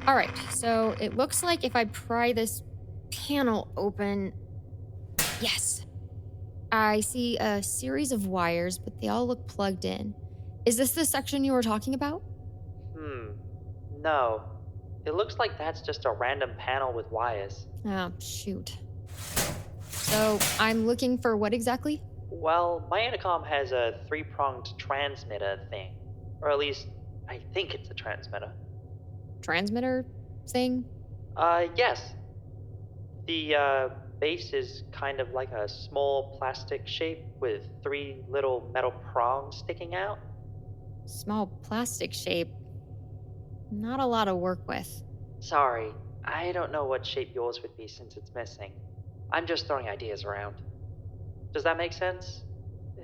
All right, so it looks like if I pry this panel open, yes. I see a series of wires, but they all look plugged in. Is this the section you were talking about? No. It looks like that's just a random panel with wires. Oh, shoot. So I'm looking for what exactly? Well, my intercom has a 3-pronged transmitter thing. Or at least, I think it's a transmitter. Transmitter thing? Yes. The base is kind of like a small plastic shape with 3 little metal prongs sticking out. Small plastic shape. Not a lot to work with. Sorry, I don't know what shape yours would be since it's missing. I'm just throwing ideas around. Does that make sense?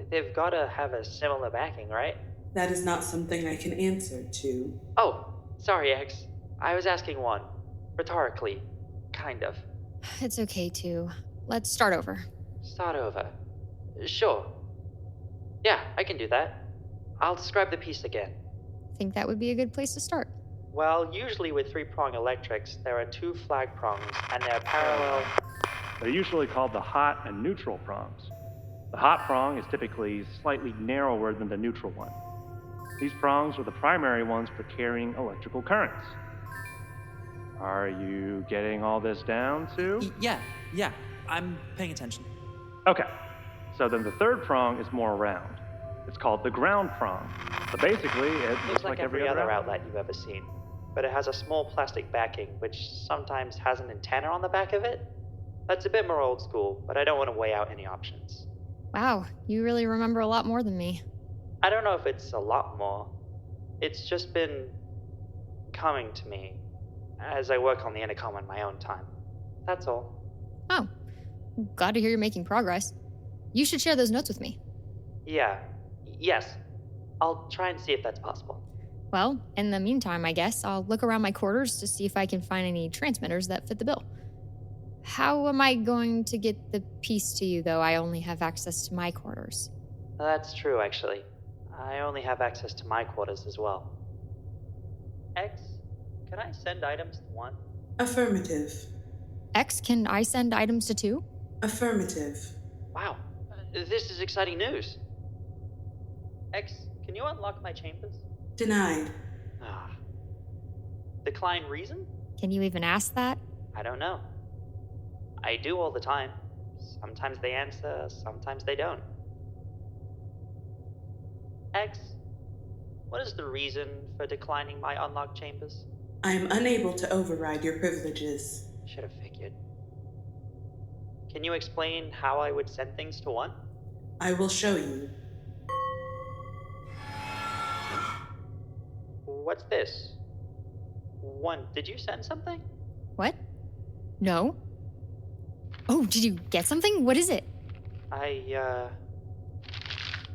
They've gotta have a similar backing, right? That is not something I can answer to. Oh, sorry, X. I was asking one. Rhetorically. Kind of. It's okay, too. Let's start over. Start over. Sure. Yeah, I can do that. I'll describe the piece again. Think that would be a good place to start. Well, usually with 3-prong electrics, there are 2 flag prongs, and they're parallel. They're usually called the hot and neutral prongs. The hot prong is typically slightly narrower than the neutral one. These prongs are the primary ones for carrying electrical currents. Are you getting all this down, Sue? Yeah, I'm paying attention. Okay, so then the third prong is more round. It's called the ground prong. So basically, it looks like every other outlet you've ever seen, but it has a small plastic backing, which sometimes has an antenna on the back of it. That's a bit more old school, but I don't want to weigh out any options. Wow, you really remember a lot more than me. I don't know if it's a lot more. It's just been coming to me as I work on the intercom on my own time. That's all. Oh, glad to hear you're making progress. You should share those notes with me. Yes. I'll try and see if that's possible. Well, in the meantime, I guess I'll look around my quarters to see if I can find any transmitters that fit the bill. How am I going to get the piece to you, though I only have access to my quarters? That's true, actually. I only have access to my quarters as well. X, can I send items to 1? Affirmative. X, can I send items to 2? Affirmative. Wow, this is exciting news. X, can you unlock my chambers? Denied. Decline reason? Can you even ask that? I don't know. I do all the time. Sometimes they answer, sometimes they don't. X, what is the reason for declining my unlocked chambers? I am unable to override your privileges. Should have figured. Can you explain how I would send things to 1? I will show you. What's this? 1, did you send something? What? No. Oh, did you get something? What is it?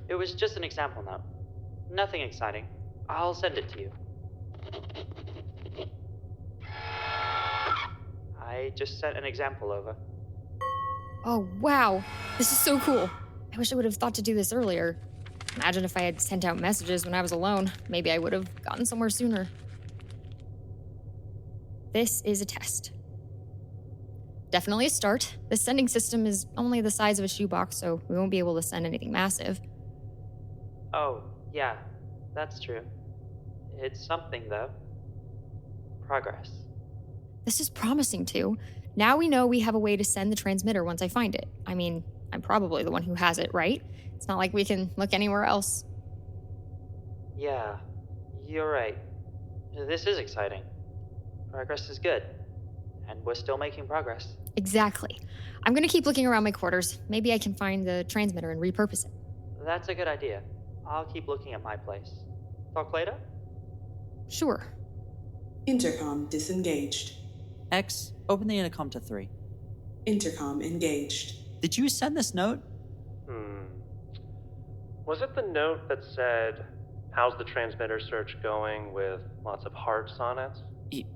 It was just an example note. Nothing exciting. I'll send it to you. I just sent an example over. Oh, wow. This is so cool. I wish I would have thought to do this earlier. Imagine if I had sent out messages when I was alone. Maybe I would have gotten somewhere sooner. This is a test. Definitely a start. The sending system is only the size of a shoebox, so we won't be able to send anything massive. Oh, yeah, that's true. It's something, though. Progress. This is promising, too. Now we know we have a way to send the transmitter once I find it. I mean, I'm probably the one who has it, right? It's not like we can look anywhere else. Yeah, you're right. This is exciting. Progress is good. And we're still making progress. Exactly. I'm gonna keep looking around my quarters. Maybe I can find the transmitter and repurpose it. That's a good idea. I'll keep looking at my place. Talk later? Sure. Intercom disengaged. X, open the intercom to 3. Intercom engaged. Did you send this note? Was it the note that said, "How's the transmitter search going?" with lots of hearts on it?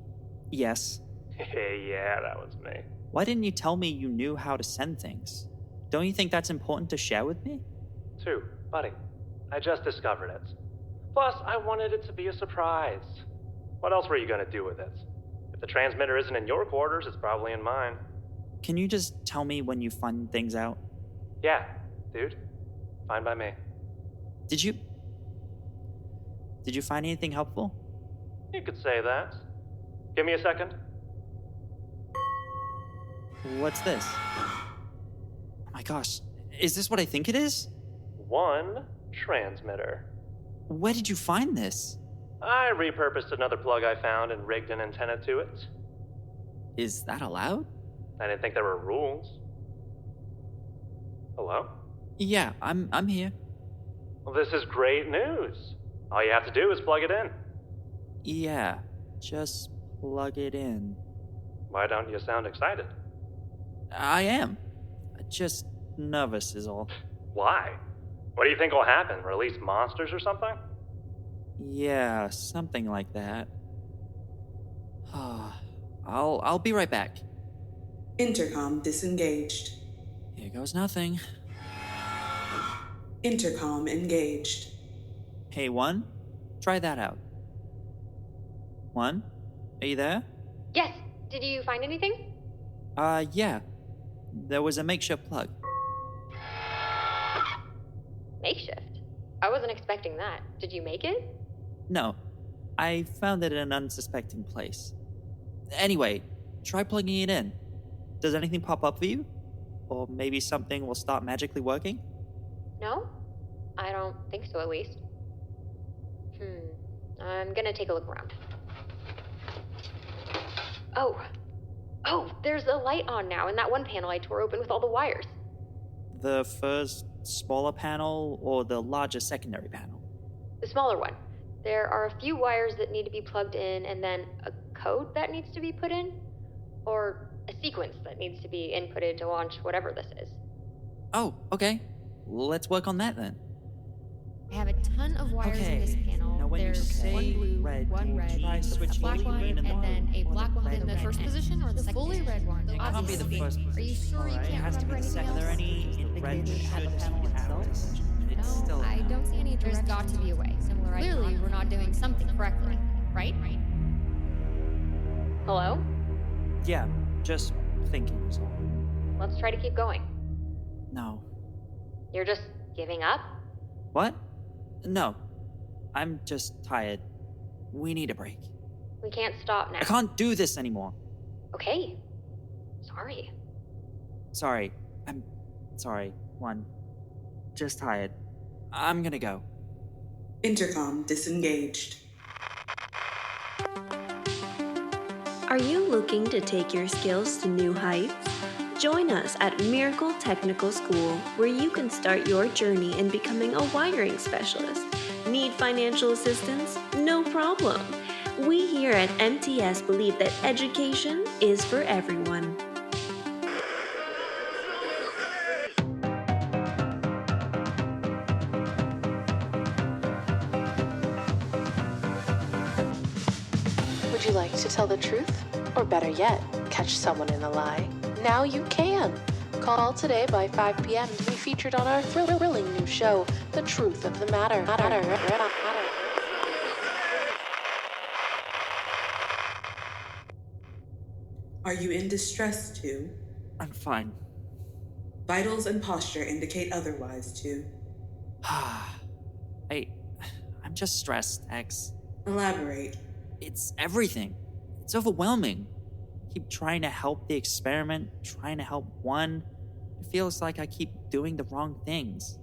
Yes. Hey, yeah, that was me. Why didn't you tell me you knew how to send things? Don't you think that's important to share with me? 2, buddy. I just discovered it. Plus, I wanted it to be a surprise. What else were you gonna do with it? the transmitter isn't in your quarters, it's probably in mine. Can you just tell me when you find things out? Yeah, dude. Fine by me. Did you find anything helpful? You could say that. Give me a second. What's this? Oh my gosh, is this what I think it is? One transmitter. Where did you find this? I repurposed another plug I found and rigged an antenna to it. Is that allowed? I didn't think there were rules. Hello? Yeah, I'm here. Well, this is great news. All you have to do is plug it in. Yeah, just plug it in. Why don't you sound excited? I am. Just nervous is all. Why? What do you think will happen? Release monsters or something? Yeah, something like that. I'll be right back. Intercom disengaged. Here goes nothing. Intercom engaged. Hey, One, try that out. One, are you there? Yes. Did you find anything? Yeah. There was a makeshift plug. Makeshift. I wasn't expecting that. Did you make it? No, I found it in an unsuspecting place. Anyway, try plugging it in. Does anything pop up for you? Or maybe something will start magically working? No? I don't think so, at least. I'm gonna take a look around. Oh, there's a light on now in that one panel I tore open with all the wires. The first smaller panel or the larger secondary panel? The smaller one. There are a few wires that need to be plugged in, and then a code that needs to be put in, or a sequence that needs to be inputted to launch whatever this is. Oh, okay. Let's work on that then. I have a ton of wires in this panel. Now when you There's say one blue, red, one red, try a switching black between one, green and and then a blue, or black the one red in the and first red. position, or the fully red one. It can't be the Obviously. first Are you sure you Alright, can't it has to remember be the anything second. Are else? there any red should panel itself? It's No, still I don't see any. There's got to be a way. Clearly, we're not doing something correctly, right? Hello? Yeah, just thinking so. Let's try to keep going. No. You're just giving up? What? No. I'm just tired. We need a break. We can't stop now. I can't do this anymore. Okay. Sorry. Sorry. I'm sorry. One. Just tired. I'm gonna go. Intercom disengaged. Are you looking to take your skills to new heights? Join us at Miracle Technical School, where you can start your journey in becoming a wiring specialist. Need financial assistance? No problem. We here at MTS believe that education is for everyone. Would you like to tell the truth? Or better yet, catch someone in a lie? Now you can! Call today by 5 p.m. to be featured on our thrilling new show, The Truth of the Matter. Are you in distress too? I'm fine. Vitals and posture indicate otherwise too. I'm just stressed, X. Elaborate. It's everything. It's overwhelming. I keep trying to help the experiment, trying to help One. It feels like I keep doing the wrong things.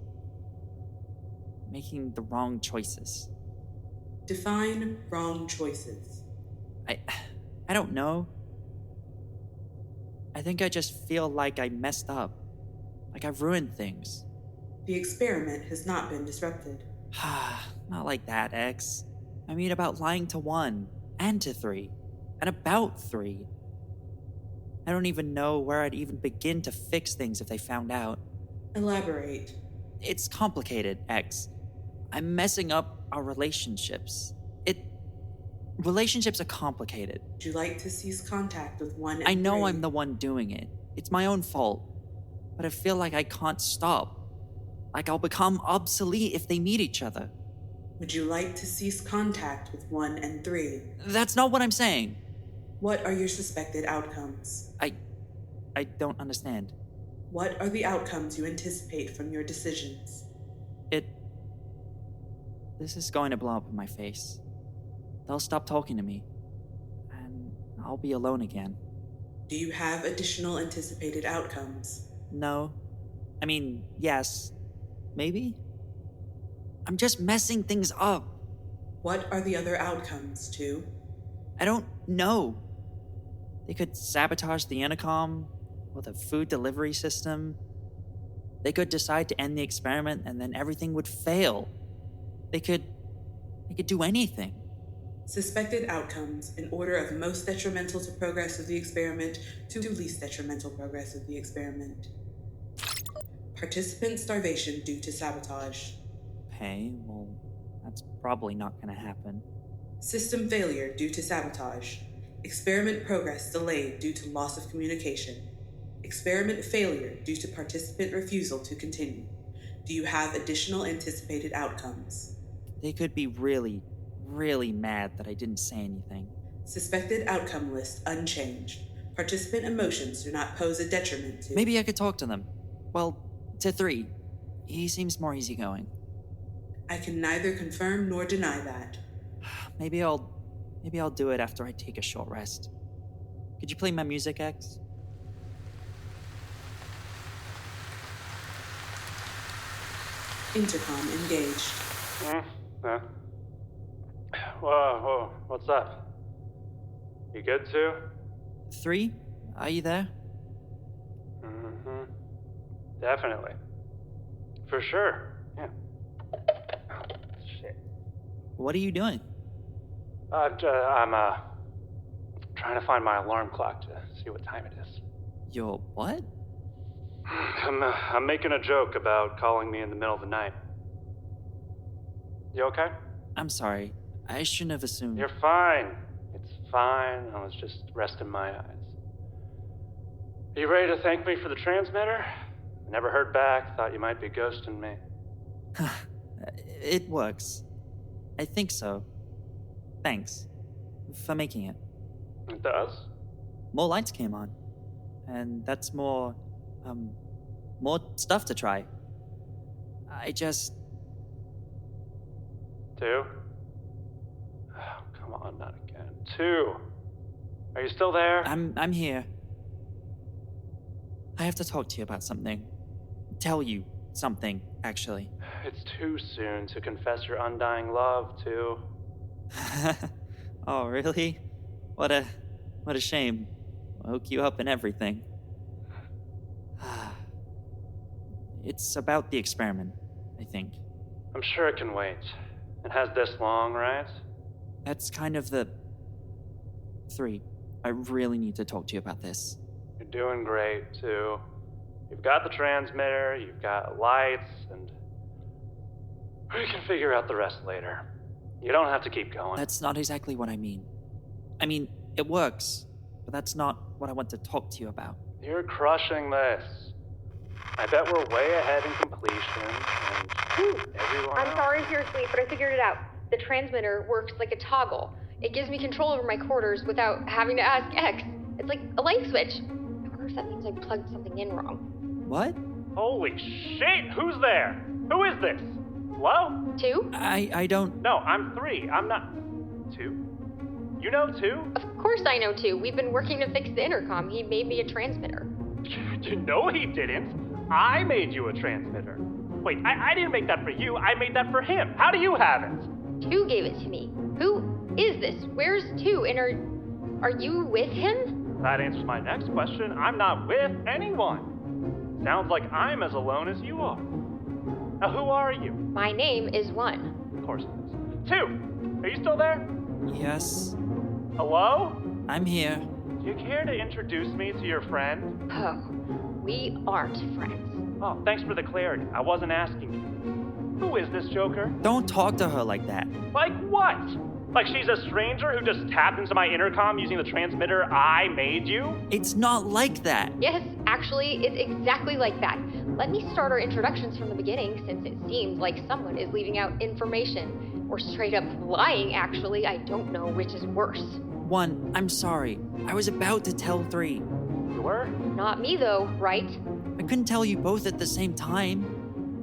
Making the wrong choices. Define wrong choices. I don't know. I think I just feel like I messed up. Like I've ruined things. The experiment has not been disrupted. Not like that, X. I mean about lying to One, and to Three, and about Three. I don't even know where I'd even begin to fix things if they found out. Elaborate. It's complicated, X. I'm messing up our relationships. Relationships are complicated. Would you like to cease contact with One and I know 3? I'm the one doing it. It's my own fault. But I feel like I can't stop. Like I'll become obsolete if they meet each other. Would you like to cease contact with 1 and 3? That's not what I'm saying. What are your suspected outcomes? I don't understand. What are the outcomes you anticipate from your decisions? This is going to blow up in my face. They'll stop talking to me. And I'll be alone again. Do you have additional anticipated outcomes? No. I mean, yes. Maybe? I'm just messing things up. What are the other outcomes, too? I don't know. They could sabotage the intercom or the food delivery system. They could decide to end the experiment and then everything would fail. They could do anything. Suspected outcomes in order of most detrimental to progress of the experiment to least detrimental progress of the experiment. Participant starvation due to sabotage. Okay, well, that's probably not gonna happen. System failure due to sabotage. Experiment progress delayed due to loss of communication. Experiment failure due to participant refusal to continue. Do you have additional anticipated outcomes? They could be really, really mad that I didn't say anything. Suspected outcome list unchanged. Participant emotions do not pose a detriment to... Maybe I could talk to them. Well, to 3. He seems more easygoing. I can neither confirm nor deny that. Maybe I'll do it after I take a short rest. Could you play my music, X? Intercom engaged. Whoa, what's up? You good too? 3? Are you there? Mm-hmm. Definitely. For sure, yeah. Oh, shit. What are you doing? I'm trying to find my alarm clock to see what time it is. Your what? I'm making a joke about calling me in the middle of the night. You okay? I'm sorry. I shouldn't have assumed. You're fine. It's fine. I was just resting my eyes. Are you ready to thank me for the transmitter? I never heard back. Thought you might be ghosting me. It works. I think so. Thanks. For making it. It does? More lights came on. And that's more stuff to try. I just... 2? Oh, come on, not again. 2. Are you still there? I'm here. I have to talk to you about something. Tell you something, actually. It's too soon to confess your undying love, 2. Oh, really? What a shame. Woke you up and everything. It's about the experiment, I think. I'm sure it can wait. It has this long, right? That's kind of the... 3. I really need to talk to you about this. You're doing great, too. You've got the transmitter, you've got lights, and we can figure out the rest later. You don't have to keep going. That's not exactly what I mean. I mean, it works, but that's not what I want to talk to you about. You're crushing this. I bet we're way ahead in completion, and everyone I'm else... sorry if you're asleep, but I figured it out. The transmitter works like a toggle. It gives me control over my quarters without having to ask X. It's like a light switch. I wonder if that means I plugged something in wrong. What? Holy shit! Who's there? Who is this? Hello? 2? I don't... No, I'm 3. I'm not... 2? You know 2? Of course I know 2. We've been working to fix the intercom. He made me a transmitter. No, he didn't. I made you a transmitter. Wait, I didn't make that for you. I made that for him. How do you have it? 2 gave it to me. Who is this? Where's 2? And are you with him? That answers my next question. I'm not with anyone. Sounds like I'm as alone as you are. Now, who are you? My name is 1. Of course it is. 2, are you still there? Yes, Hello? I'm here. Do you care to introduce me to your friend? Oh, we aren't friends. Oh, thanks for the clarity. I wasn't asking you. Who is this joker? Don't talk to her like that. Like what? Like she's a stranger who just tapped into my intercom using the transmitter I made you? It's not like that. Yes, actually, it's exactly like that. Let me start our introductions from the beginning, since it seems like someone is leaving out information. Or straight up lying, actually. I don't know which is worse. 1, I'm sorry. I was about to tell 3. You were? Not me, though, right? I couldn't tell you both at the same time.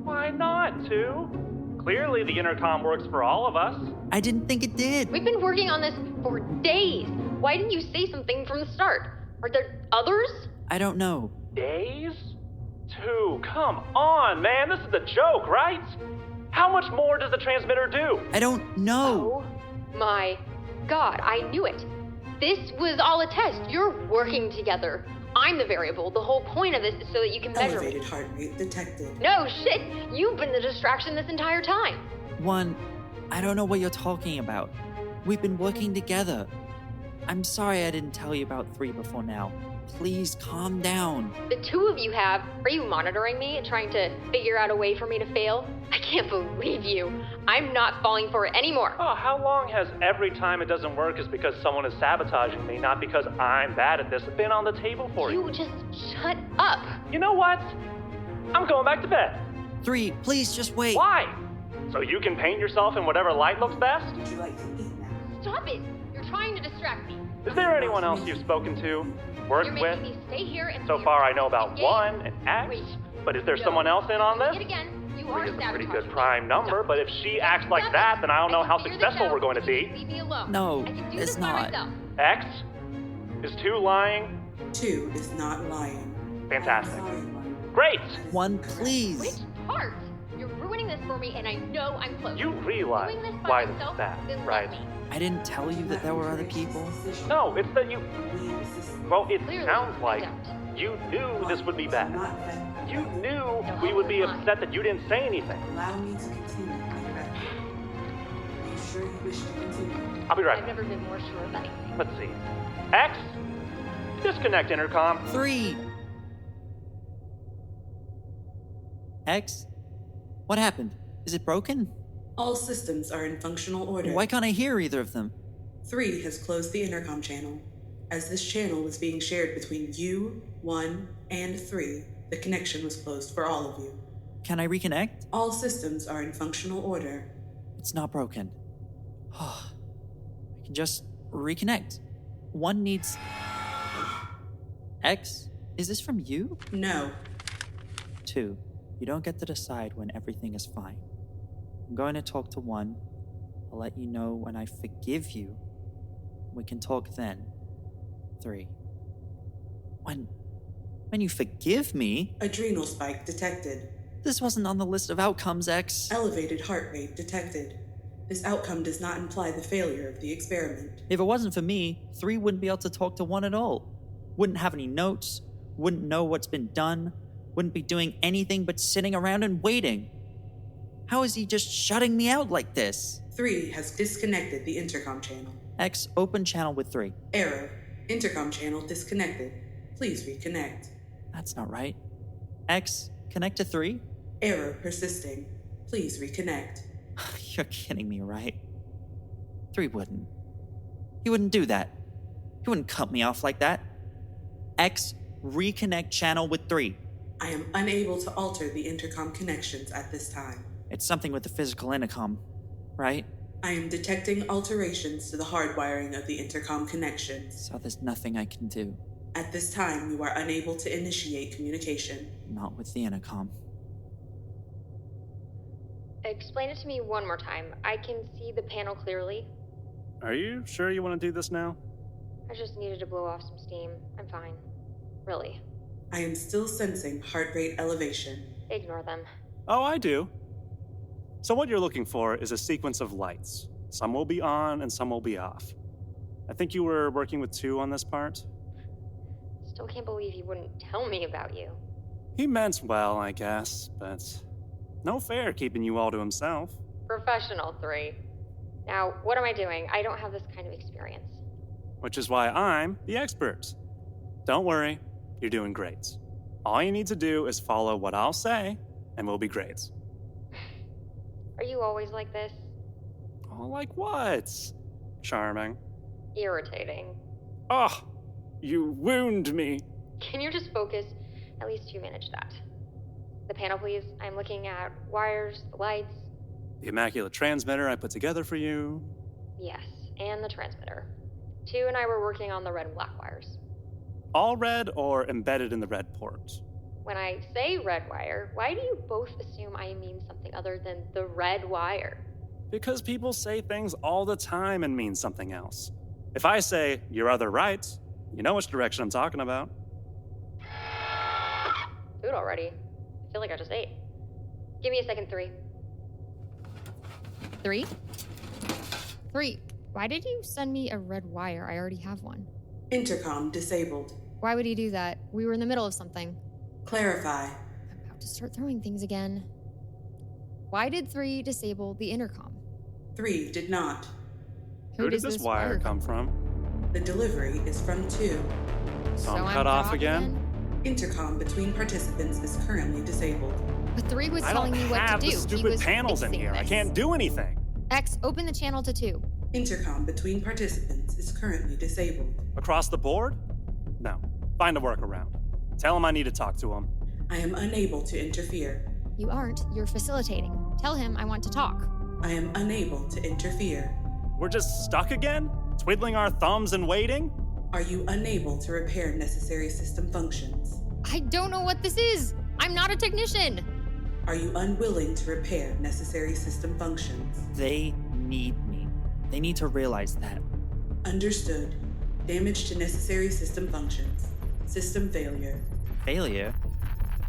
Why not, 2? Clearly the intercom works for all of us. I didn't think it did. We've been working on this for days. Why didn't you say something from the start? Are there others? I don't know. Days? 2, come on, man. This is a joke, right? How much more does the transmitter do? I don't know. Oh my God, I knew it. This was all a test. You're working together. I'm the variable. The whole point of this is so that you can measure me. Elevated heart rate detected. No shit, you've been the distraction this entire time. 1, I don't know what you're talking about. We've been working together. I'm sorry I didn't tell you about 3 before now. Please calm down. The two of you have. Are you monitoring me and trying to figure out a way for me to fail? I can't believe you. I'm not falling for it anymore. Oh, how long has every time it doesn't work is because someone is sabotaging me, not because I'm bad at this, been on the table for you? You just shut up. You know what? I'm going back to bed. 3, please just wait. Why? So you can paint yourself in whatever light looks best? Would you like to eat now? Stop it. You're trying to distract me. Is there anyone else you've spoken to, worked You're with? making me stay here and So far I know about 1 and X, Wait. but is there No. someone else in on Doing this? it again. You 3 are is a pretty sabotaging good me. prime number, Stop. but if she acts like Stop that, it. then I don't know how can figure this successful out. we're going to Just be. Leave me alone. No, I can do it's this by not. myself. X? Is 2 lying? 2 is not lying. Fantastic. I'm sorry, 1. Great! 1, please. Which part? You're ruining this for me, and I know I'm close. You realize Doing this by why this is myself, bad, then let right? me. I didn't tell you that there were other people. No, it's that you... Well, it Clearly, sounds I like don't. you knew this would be bad. You knew No, we would be I'm upset that you didn't say anything. Allow me to continue my direction. Are you sure you wish to continue? I'll be right I've back. never been more sure of anything. Let's see. X? Disconnect intercom. 3. X? What happened? Is it broken? All systems are in functional order. Why can't I hear either of them? 3 has closed the intercom channel. As this channel was being shared between you, 1, and 3, the connection was closed for all of you. Can I reconnect? All systems are in functional order. It's not broken. I can just reconnect. 1 needs... X? Is this from you? No. 2. You don't get to decide when everything is fine. I'm going to talk to 1. I'll let you know when I forgive you. We can talk then. 3. When you forgive me? Adrenal spike detected. This wasn't on the list of outcomes, X. Elevated heart rate detected. This outcome does not imply the failure of the experiment. If it wasn't for me, 3 wouldn't be able to talk to 1 at all. Wouldn't have any notes, wouldn't know what's been done, wouldn't be doing anything but sitting around and waiting. How is he just shutting me out like this? 3 has disconnected the intercom channel. X, open channel with 3. Error. Intercom channel disconnected. Please reconnect. That's not right. X, connect to 3? Error persisting. Please reconnect. You're kidding me, right? 3 wouldn't. He wouldn't do that. He wouldn't cut me off like that. X, reconnect channel with 3. I am unable to alter the intercom connections at this time. It's something with the physical intercom, right? I am detecting alterations to the hardwiring of the intercom connections. So there's nothing I can do. At this time, you are unable to initiate communication. Not with the intercom. Explain it to me one more time. I can see the panel clearly. Are you sure you want to do this now? I just needed to blow off some steam. I'm fine. Really. I am still sensing heart rate elevation. Ignore them. Oh, I do. So what you're looking for is a sequence of lights. Some will be on and some will be off. I think you were working with 2 on this part. Still can't believe he wouldn't tell me about you. He meant well, I guess, but no fair keeping you all to himself. Professional 3. Now, what am I doing? I don't have this kind of experience. Which is why I'm the expert. Don't worry, you're doing great. All you need to do is follow what I'll say, and we'll be great. Are you always like this? Oh, like what? Charming. Irritating. Oh, you wound me. Can you just focus? At least you manage that. The panel, please. I'm looking at wires, the lights. The immaculate transmitter I put together for you. Yes, and the transmitter. 2 and I were working on the red and black wires. All red or embedded in the red port? When I say red wire, why do you both assume I mean something other than the red wire? Because people say things all the time and mean something else. If I say, your other right, you know which direction I'm talking about. Food already. I feel like I just ate. Give me a second, 3. 3? 3, why did you send me a red wire? I already have one. Intercom disabled. Why would he do that? We were in the middle of something. Clarify. I'm about to start throwing things again. Why did 3 disable the intercom? 3 did not. Who did this wire come from? The delivery is from 2. So I'm cut off again? Intercom between participants is currently disabled. But 3 was I telling don't me what have to do. the stupid panels in here. I can't do anything. X, open the channel to 2. Intercom between participants is currently disabled. Across the board? No. Find a workaround. Tell him I need to talk to him. I am unable to interfere. You aren't. You're facilitating. Tell him I want to talk. I am unable to interfere. We're just stuck again? Twiddling our thumbs and waiting? Are you unable to repair necessary system functions? I don't know what this is. I'm not a technician. Are you unwilling to repair necessary system functions? They need me. They need to realize that. Understood. Damage to necessary system functions. System failure. Failure?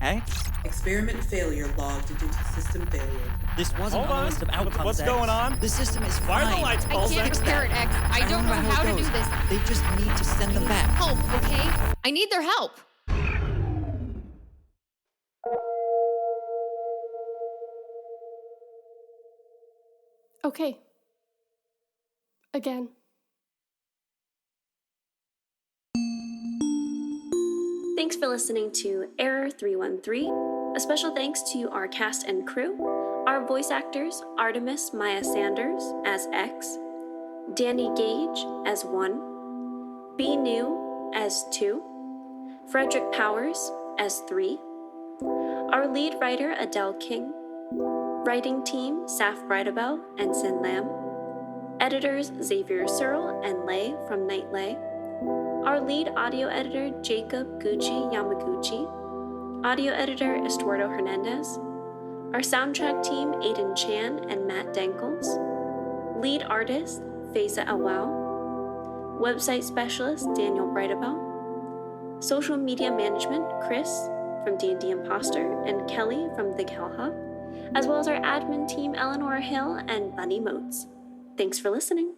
X? Experiment failure logged due to system failure. This wasn't Hold on the on. list of outcomes. What's X. going on? The system is Why fine. are the lights I pulsing? can't repair it, X. I don't know how to do this. They just need to send them back. Help, okay? I need their help. Okay. Again. Thanks for listening to Error 313. A special thanks to our cast and crew, our voice actors, Artemis Maia Sanders as X, Dani Gage as 1, B New as 2, Frederic Powers as 3, our lead writer Adele King, writing team Saff Brydebell and Sin Lam, editors Xavier Searle and Lay from Night Lay, our lead audio editor Jacob Guchi Yamaguchi, audio editor Estuardo Hernandez, our soundtrack team Aiden Chan and Matt Denkles, lead artist Faisa Awow, website specialist Daniel Brydebell, social media management Chris from D&D Imposter and Kelly from The Cal Hub, as well as our admin team Eleanor Hill and Bunny Moats. Thanks for listening.